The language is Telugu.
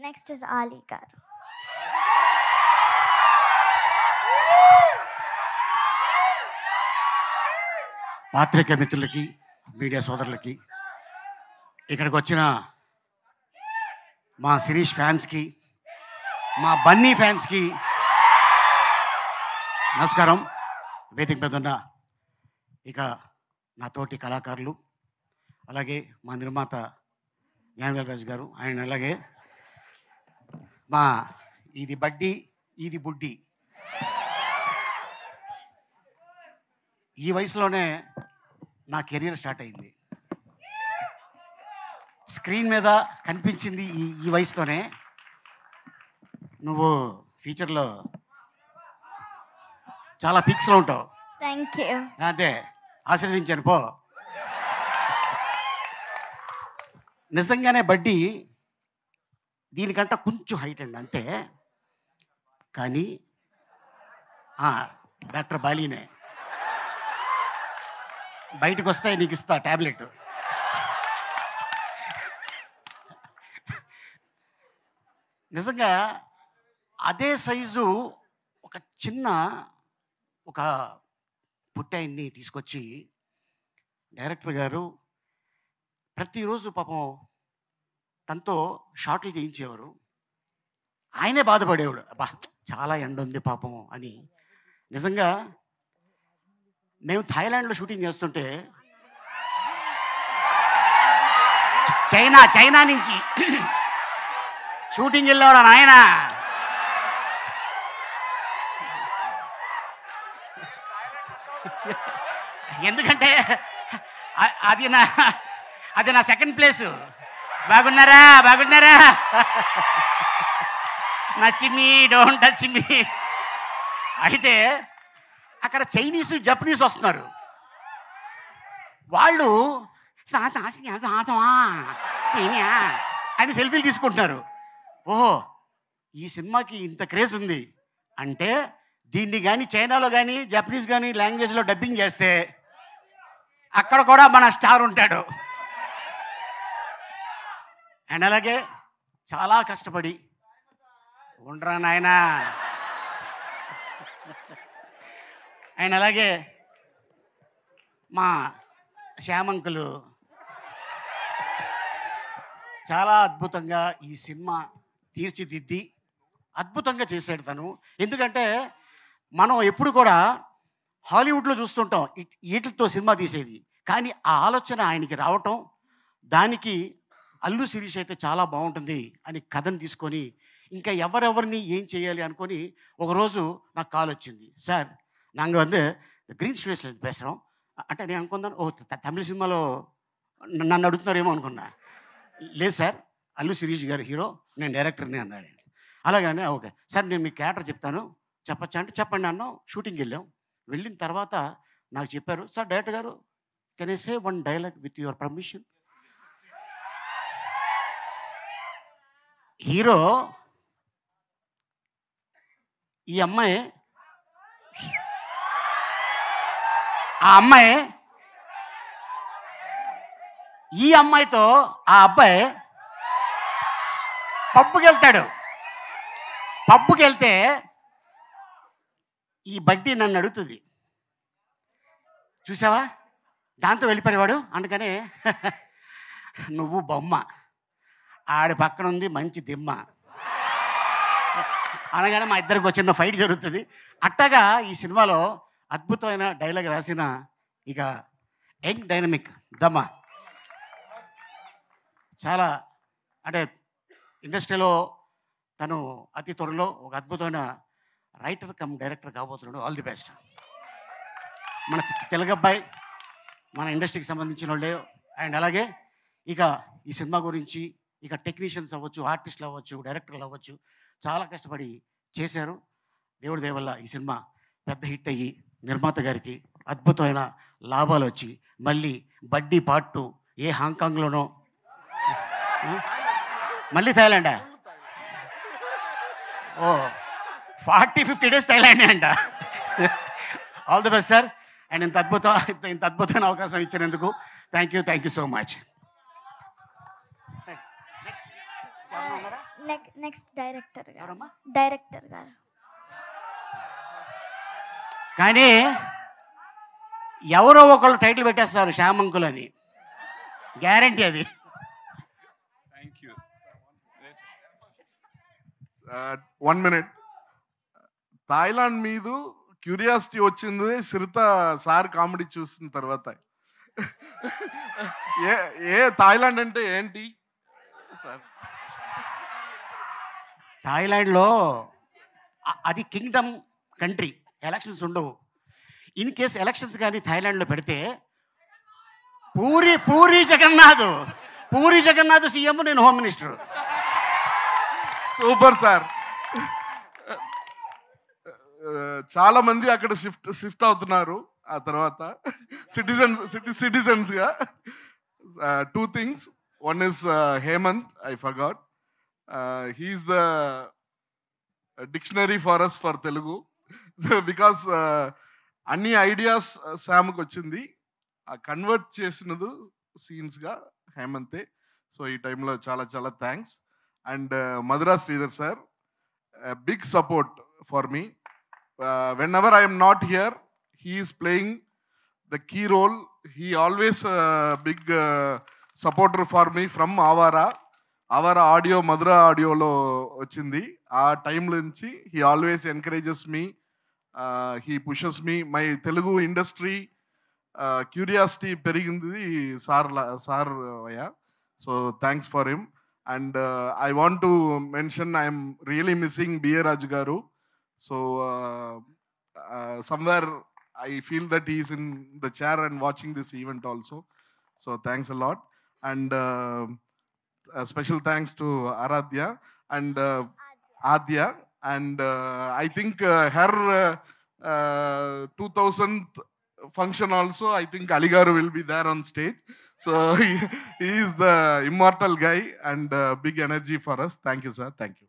నెక్స్ట్ ఇస్ ఆలీ గారు. పాత్రికేయ మిత్రులకి, మీడియా సోదరులకి, ఇక్కడికి వచ్చిన మా శిరీష్ ఫ్యాన్స్కి, మా బన్నీ ఫ్యాన్స్కి నమస్కారం. వేదిక మీద ఉన్న ఇక నా తోటి కళాకారులు, అలాగే మా నిర్మాత జ్ఞానవేల్ గారు, ఆయన అలాగే మా ఇది బడ్డీ ఇది బుడ్డి, ఈ వయసులోనే నా కెరీర్ స్టార్ట్ అయింది. స్క్రీన్ మీద కనిపించింది ఈ వయసులోనే. నువ్వు ఫ్యూచర్లో చాలా పీక్స్లో ఉంటావు. Thank you. అంతే, ఆశీర్వదించాను పో. నిజంగానే బడ్డీ దీనికంట కొంచెం హైట్ అండి అంతే, కానీ డాక్టర్ బాలీనే. బయటకు వస్తే నీకు ఇస్తా ట్యాబ్లెట్. నిజంగా అదే సైజు ఒక చిన్న ఒక పుట్టాయిని తీసుకొచ్చి డైరెక్టర్ గారు ప్రతిరోజు పాపం తనతో షార్ట్లు చేయించేవారు. ఆయనే బాధపడేవాడు, అబ్బా చాలా ఎండ ఉంది పాపం అని. నిజంగా మేము థాయిలాండ్లో షూటింగ్ చేస్తుంటే చైనా నుంచి షూటింగ్ వెళ్ళేవాడు నాయన. ఎందుకంటే అది నా సెకండ్ ప్లేసు. బాగున్నారా నచ్చిమి డోంట్ టచ్ మీ. అయితే అక్కడ చైనీసు జపనీస్ వస్తున్నారు. వాళ్ళు అని సెల్ఫీలు తీసుకుంటున్నారు. ఓహో, ఈ సినిమాకి ఇంత క్రేజ్ ఉంది అంటే దీన్ని కానీ చైనాలో కానీ జపనీస్ కానీ లాంగ్వేజ్లో డబ్బింగ్ చేస్తే అక్కడ కూడా మన స్టార్ ఉంటాడు. అండ్ అలాగే చాలా కష్టపడి ఉండరా నాయనా. అండ్ అలాగే మా శ్యామంకులు చాలా అద్భుతంగా ఈ సినిమా తీర్చిదిద్ది అద్భుతంగా చేశాడు తను. ఎందుకంటే మనం ఎప్పుడు కూడా హాలీవుడ్లో చూస్తుంటాం వీటితో సినిమా తీసేది, కానీ ఆ ఆలోచన ఆయనకి రావటం, దానికి అల్లు శిరీష్ అయితే చాలా బాగుంటుంది అని కథను తీసుకొని ఇంకా ఎవరెవరిని ఏం చేయాలి అనుకొని ఒకరోజు నాకు కాల్ వచ్చింది. సార్ நாங்கள் வந்து గ్రీన్ స్టూడియోస్లో பேசுகிறோம் అంటే నేను అనుకున్నాను, ఓ తమిళ సినిమాలో నన్ను అడుగుతున్నారేమో అనుకున్నా. లేదు సార్, అల్లు శిరీష్ గారు హీరో, నేను డైరెక్టర్ని అన్నాడు. అలాగనే ఓకే సార్, నేను మీ క్యారెక్టర్ చెప్తాను చెప్పచ్చా అంటే చెప్పండి అన్నాం. షూటింగ్కి వెళ్ళిన తర్వాత నాకు చెప్పారు, సార్ డైరెక్టర్ గారు can I say one dialogue with your permission. Hero ఈ అమ్మాయి, ఆ అమ్మాయి ఈ అమ్మాయితో ఆ అబ్బాయి పబ్బుకి వెళ్తాడు. పబ్బుకి వెళ్తే ఈ బడ్డీ నన్ను అడుగుతుంది, చూసావా దాంతో వెళ్ళిపోయేవాడు. అందుకనే నువ్వు బొమ్మ, ఆడి పక్కన ఉంది మంచి దిమ్మ అనగానే మా ఇద్దరికి వచ్చిన ఫైట్ జరుగుతుంది. అట్టగా ఈ సినిమాలో అద్భుతమైన డైలాగ్ రాసిన ఇక యంగ్ డైనమిక్ దమ్మ, చాలా అంటే ఇండస్ట్రీలో తను అతి త్వరలో ఒక అద్భుతమైన రైటర్ కమ్ డైరెక్టర్ కాబోతున్నాడు. All the best. మన తెలుగు అబ్బాయి, మన ఇండస్ట్రీకి సంబంధించిన వాళ్ళే. అండ్ అలాగే ఇక ఈ సినిమా గురించి ఇక టెక్నీషియన్స్ అవ్వచ్చు, ఆర్టిస్టులు అవ్వచ్చు, డైరెక్టర్లు అవ్వచ్చు, చాలా కష్టపడి చేశారు. దేవుడి దయ వల్ల ఈ సినిమా పెద్ద హిట్ అయ్యి నిర్మాత గారికి అద్భుతమైన లాభాలు వచ్చి మళ్ళీ బడ్డీ పార్ట్ 2 ఏ హాంకాంగ్లోనో, మళ్ళీ థాయిలాండా, ఓ 40-50 డేస్ థాయిలాండే అంట. All the best sir. And ఇంత అద్భుతమైన అవకాశం ఇచ్చినందుకు thank you so much. Next director గారు. ఎవరమ్మా? డైరెక్టర్ గారు. కానీ ఎవరో ఒకళ్ళు టైటిల్ పెట్టేస్తారు శ్యామ్ అంకుల్ అని, గ్యారంటీ అది. Thank you. 1 minute. థాయిలాండ్ మీద క్యూరియాసిటీ వచ్చింది సిరిత సార్ కామెడీ చూసిన తర్వాత. థాయిలాండ్ అంటే ఏంటి సార్? థాయిలాండ్లో అది కింగ్డమ్ కంట్రీ, ఎలక్షన్స్ ఉండవు. ఇన్ కేస్ ఎలక్షన్స్ కానీ థాయిలాండ్లో పెడితే పూరి జగన్నాథ్ సీఎం, నేను హోమ్ మినిస్టర్. Super sir. చాలా మంది అక్కడ షిఫ్ట్ అవుతున్నారు ఆ తర్వాత సిటిజన్స్గా. 2 things. One is Hemant, I forgot. He's the dictionary for us for Telugu. Because అన్ని ఐడియాస్ శామ్కి వచ్చింది, కన్వర్ట్ చేసినది సీన్స్గా హేమంతే. సో ఈ టైంలో చాలా చాలా thanks. And Madhura Sridhar sir, big support for మీ. Whenever I am not here, he is playing the key role. He always big supporter for me from Avara audio, Madura audio lo ochindi. ఆ టైం నుంచి he always encourages me, he pushes me. My Telugu industry curiosity perigindi sar vaya. So thanks for him. And I want to mention I am really missing B.A. Raj garu. So somewhere I feel that he is in the chair and watching this event also. So thanks a lot. And a special thanks to Aradhya and Adya. And I think her 2000th function also, I think Aligaru will be there on stage. So he is the immortal guy and big energy for us. Thank you, sir. Thank you.